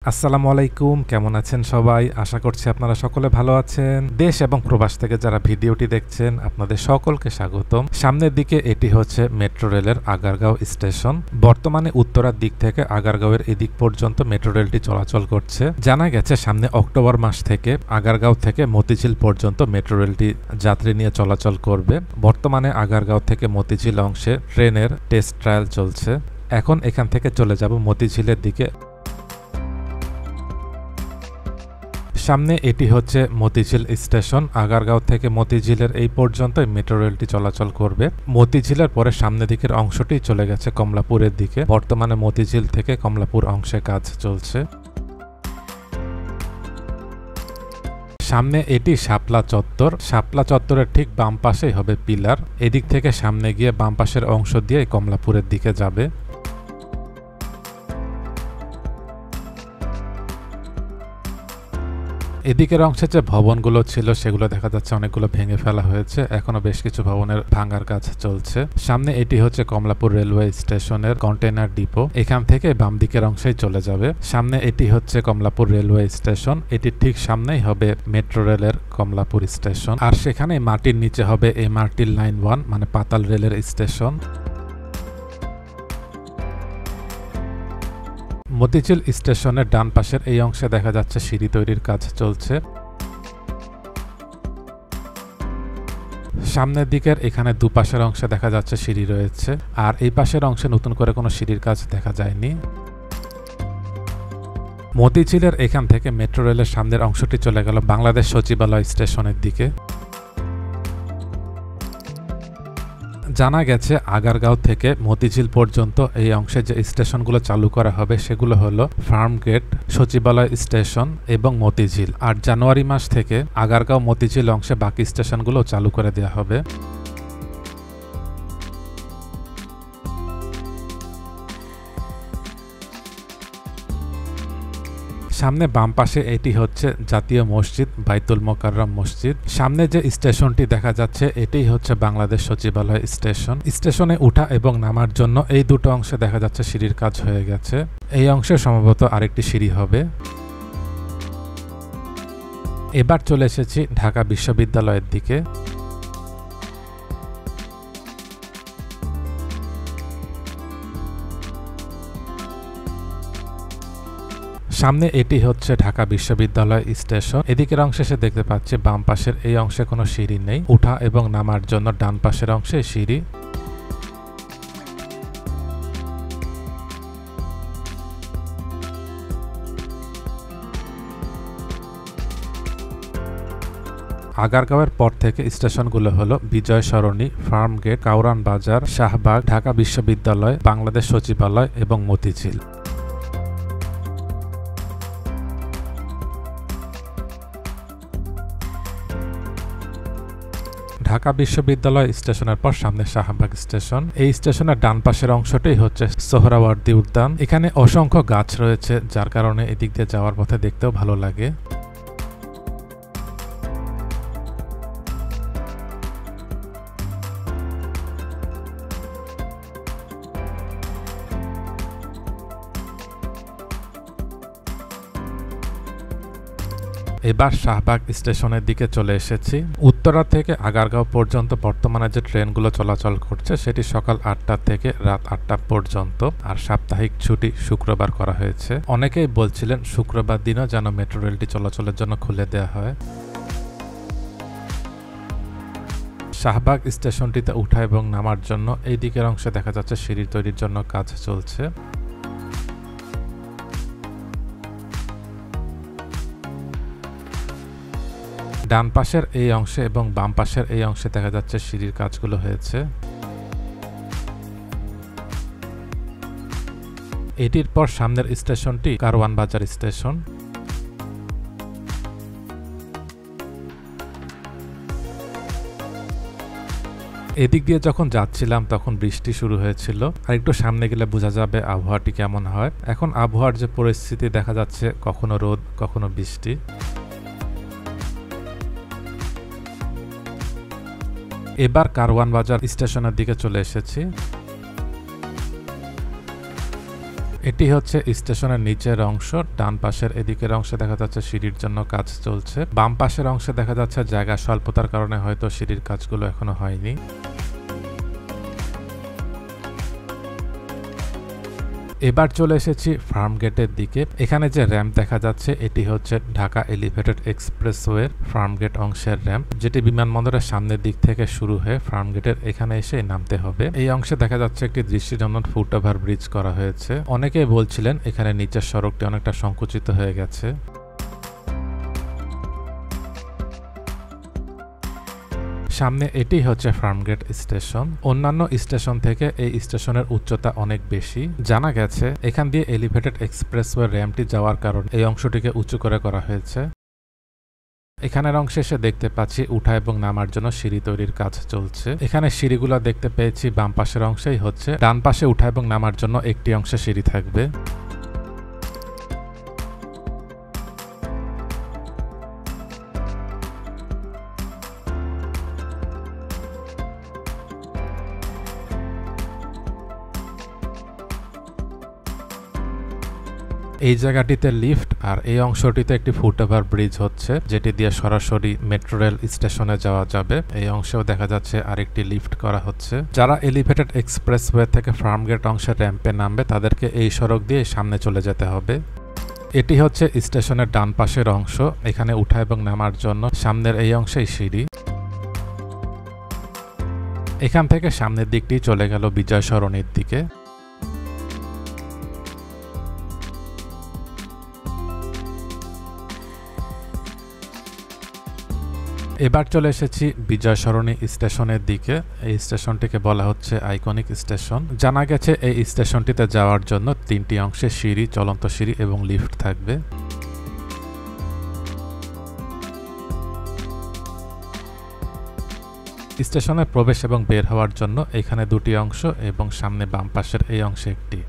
আসসালামু আলাইকুম, কেমন আছেন সবাই? আশা করছি আপনারা সকলে ভালো আছেন। দেশ এবং প্রবাস থেকে যারা ভিডিওটি দেখছেন আপনাদের সকলকে স্বাগতম। সামনের দিকে এটি হচ্ছে মেট্রো রেলের আগারগাঁও স্টেশন। বর্তমানে উত্তরার দিক থেকে আগারগাঁওয়ের এদিক পর্যন্ত মেট্রো রেলটি চলাচল করছে। জানা গেছে সামনে অক্টোবর মাস থেকে আগারগাঁও থেকে মতিঝিল পর্যন্ত মেট্রো রেলটি যাত্রী নিয়ে চলাচল করবে। বর্তমানে আগারগাঁও থেকে মতিঝিল অংশে ট্রেনের টেস্ট ট্রায়াল চলছে। এখন এখান থেকে চলে যাব মতিঝিলের দিকে। সামনে এটি হচ্ছে মতিঝিল স্টেশন। আগারগাঁও থেকে মতিঝিলের এই পর্যন্ত মেট্রো রেলটি চলাচল করবে। মতিঝিলের পরে সামনে দিকের অংশটি চলে গেছে কমলাপুরের দিকে। বর্তমানে মতিঝিল থেকে কমলাপুর অংশে কাজ চলছে। সামনে এটি শাপলা চত্বর। শাপলা চত্বরের ঠিক বাম পাশেই হবে পিলার। এদিক থেকে সামনে গিয়ে বাম পাশের অংশ দিয়ে কমলাপুরের দিকে যাবে। এদিকের অংশে যে ভবনগুলো ছিল সেগুলো দেখা যাচ্ছে অনেকগুলো ভেঙে ফেলা হয়েছে। এখনো বেশ কিছু ভবনের ভাঙার কাজ চলছে। সামনে এটি হচ্ছে কমলাপুর রেলওয়ে স্টেশনের কন্টেনার ডিপো। এখান থেকে বাম দিকের অংশেই চলে যাবে। সামনে এটি হচ্ছে কমলাপুর রেলওয়ে স্টেশন। এটি ঠিক সামনেই হবে মেট্রো রেলের কমলাপুর স্টেশন। আর সেখানে মাটির নিচে হবে MRT Line-1 মানে পাতাল রেলের স্টেশন। মতিঝিল স্টেশনের ডান পাশের এই অংশে দেখা যাচ্ছে সিঁড়ি তৈরির কাজ চলছে। সামনের দিকের এখানে দুপাশের অংশে দেখা যাচ্ছে সিঁড়ি রয়েছে। আর এই পাশের অংশে নতুন করে কোনো সিঁড়ির কাজ দেখা যায়নি। মতিঝিলের এখান থেকে মেট্রো রেলের সামনের অংশটি চলে গেল বাংলাদেশ সচিবালয় স্টেশনের দিকে। জানা গেছে আগারগাঁও থেকে মতিঝিল পর্যন্ত এই অংশে যে স্টেশনগুলো চালু করা হবে সেগুলো হলো ফার্মগেট, সচিবালয় স্টেশন এবং মতিঝিল। আর জানুয়ারি মাস থেকে আগারগাঁও মতিঝিল অংশে বাকি স্টেশনগুলো চালু করে দেওয়া হবে। সামনে বাম পাশে এটি হচ্ছে জাতীয় মসজিদ বাইতুল মোকাররম মসজিদ। সামনে যে স্টেশনটি দেখা যাচ্ছে এটাই হচ্ছে বাংলাদেশ সচিবালয় স্টেশন। স্টেশনে উঠা এবং নামার জন্য এই দুটো অংশে দেখা যাচ্ছে সিঁড়ির কাজ হয়ে গেছে। এই অংশে সম্ভবত আরেকটি সিঁড়ি হবে। এবার চলে এসেছি ঢাকা বিশ্ববিদ্যালয়ের দিকে। সামনে এটি হচ্ছে ঢাকা বিশ্ববিদ্যালয় স্টেশন। এদিকের অংশে সে দেখতে পাচ্ছি বাম পাশের এই অংশে কোনো সিঁড়ি নেই। উঠা এবং নামার জন্য ডান পাশের অংশে সিঁড়ি। আগারগাঁওয়ের পর থেকে স্টেশনগুলো হলো বিজয় সরণি, ফার্মগেট, কাউরান বাজার, শাহবাগ, ঢাকা বিশ্ববিদ্যালয়, বাংলাদেশ সচিবালয় এবং মতিঝিল। ঢাকা বিশ্ববিদ্যালয় স্টেশনের পর সামনে শাহবাগ স্টেশন। এই স্টেশনের ডান পাশের অংশটাই হচ্ছে সোহরাওয়ার্দী উদ্যান। এখানে অসংখ্য গাছ রয়েছে যার কারণে এদিক দিয়ে যাওয়ার পথে দেখতেও ভালো লাগে। এবার শাহবাগ স্টেশনের দিকে চলে এসেছি। উত্তরা থেকে আগারগাঁও পর্যন্ত বর্তমানে যে ট্রেনগুলো চলাচল করছে সেটি সকাল 8টা থেকে রাত 8টা পর্যন্ত। আর সাপ্তাহিক ছুটি শুক্রবার করা হয়েছে। অনেকেই বলছিলেন শুক্রবার দিনও যেন মেট্রো রেলটি চলাচলের জন্য খুলে দেওয়া হয়। শাহবাগ স্টেশনটিতে উঠা এবং নামার জন্য এই দিকের অংশে দেখা যাচ্ছে সিঁড়ি তৈরির জন্য কাজ চলছে। ডান পাশের এই অংশে এবং বাম পাশের এই অংশে দেখা যাচ্ছে সিঁড়ির কাজগুলো হয়েছে। এটির পর সামনের স্টেশনটি কারওয়ান বাজার স্টেশন। এদিক দিয়ে যখন যাচ্ছিলাম তখন বৃষ্টি শুরু হয়েছিল। আর একটু সামনে গেলে বোঝা যাবে আবহাওয়াটি কেমন হয়। এখন আবহাওয়ার যে পরিস্থিতি দেখা যাচ্ছে কখনো রোদ কখনো বৃষ্টি। এবার কারওয়ান বাজার স্টেশনের দিকে চলে এসেছি। এটি হচ্ছে স্টেশনের নিচের অংশ। ডান পাশের এদিকের অংশে দেখা যাচ্ছে সিঁড়ির জন্য কাজ চলছে। বাম পাশের অংশে দেখা যাচ্ছে জায়গা স্বল্পতার কারণে হয়তো সিঁড়ির কাজগুলো এখনো হয়নি। এবার চলে এসেছি ফার্ম গেটের দিকে। এখানে যে র্যাম্প দেখা যাচ্ছে এটি হচ্ছে ঢাকা এলিভেটেড এক্সপ্রেসওয়ের ফার্ম গেট অংশের র্যাম্প, যেটি বিমানবন্দরের সামনের দিক থেকে শুরু হয়ে ফার্ম গেটের এখানে এসে নামতে হবে। এই অংশে দেখা যাচ্ছে একটি দৃষ্টিনন্দন ফুটওভার ব্রিজ করা হয়েছে। অনেকেই বলছিলেন এখানে নিচের সড়কটি অনেকটা সংকুচিত হয়ে গেছে। সামনে এটি হচ্ছে ফার্মগেট স্টেশন। অন্যান্য স্টেশন থেকে এই স্টেশনের উচ্চতা অনেক বেশি। জানা গেছে এখান দিয়ে এলিভেটেড এক্সপ্রেসওয়ে র্যাম্পটি যাওয়ার কারণে এই অংশটিকে উঁচু করে করা হয়েছে। এখানের অংশে এসে দেখতে পাচ্ছি উঠা এবং নামার জন্য সিঁড়ি তৈরির কাজ চলছে। এখানে সিঁড়িগুলো দেখতে পেয়েছি বাম পাশের অংশেই হচ্ছে। ডান পাশে উঠা এবং নামার জন্য একটি অংশে সিঁড়ি থাকবে। এই জায়গাটিতে লিফট আর এই অংশটিতে একটি ফুটওভার ব্রিজ হচ্ছে, যেটি দিয়ে সরাসরি মেট্রো রেল স্টেশনে যাওয়া যাবে। এই অংশেও দেখা যাচ্ছে আরেকটি লিফট করা হচ্ছে। যারা এলিভেটেড এক্সপ্রেসওয়ে থেকে ফার্মগেট অংশের র্যাম্পে নামবে তাদেরকে এই সড়ক দিয়ে সামনে চলে যেতে হবে। এটি হচ্ছে স্টেশনের ডান পাশের অংশ। এখানে উঠা এবং নামার জন্য সামনের এই অংশেই সিঁড়ি। এখান থেকে সামনের দিকটি চলে গেল বিজয় সরণির দিকে। এবার চলে এসেছি বিজয় সরণি স্টেশনের দিকে। এই স্টেশনটিকে বলা হচ্ছে আইকনিক স্টেশন। জানা গেছে এই স্টেশনটিতে যাওয়ার জন্য 3টি অংশে সিঁড়ি, চলন্ত সিঁড়ি এবং লিফট থাকবে। স্টেশনে প্রবেশ এবং বের হওয়ার জন্য এখানে 2টি অংশ এবং সামনে বাম পাশের এই অংশে একটি।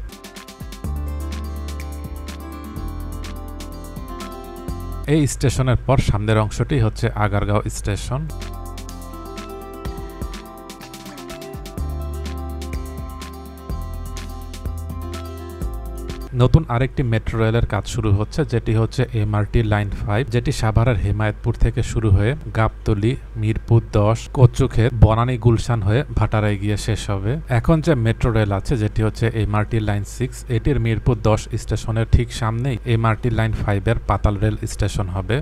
এই স্টেশনের পর সামনের অংশটি হচ্ছে আগারগাঁও স্টেশন। নতুন আরেকটি মেট্রো রেলের কাজ শুরু হচ্ছে, যেটি হচ্ছে এমআরটি লাইন 5, যেটি সাভারের হেমায়েতপুর থেকে শুরু হয়ে গাবতলী, মিরপুর 10, কচুক্ষেত, বনানী, গুলশান হয়ে ভাটারায় গিয়ে শেষ হবে। এখন যে মেট্রো রেল আছে যেটি হচ্ছে এমআরটি লাইন 6, এটির মিরপুর 10 স্টেশনের ঠিক সামনেই এমআরটি লাইন 5 এর পাতাল রেল স্টেশন হবে।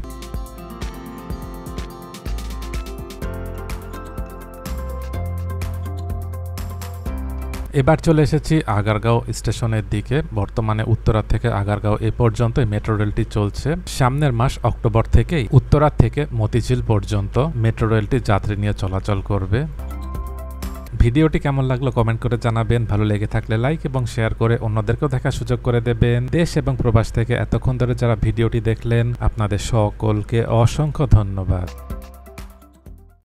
এবার চলে এসেছি আগারগাঁও স্টেশনের দিকে। বর্তমানে উত্তরা থেকে আগারগাঁও এ পর্যন্ত মেট্রো রেলটি চলছে। সামনের মাস অক্টোবর থেকেই উত্তরা থেকে মতিঝিল পর্যন্ত মেট্রো রেলটি যাত্রী নিয়ে চলাচল করবে। ভিডিওটি কেমন লাগলো কমেন্ট করে জানাবেন। ভালো লেগে থাকলে লাইক এবং শেয়ার করে অন্যদেরকেও দেখার সুযোগ করে দেবেন। দেশ এবং প্রবাস থেকে এতক্ষণ ধরে যারা ভিডিওটি দেখলেন আপনাদের সকলকে অসংখ্য ধন্যবাদ।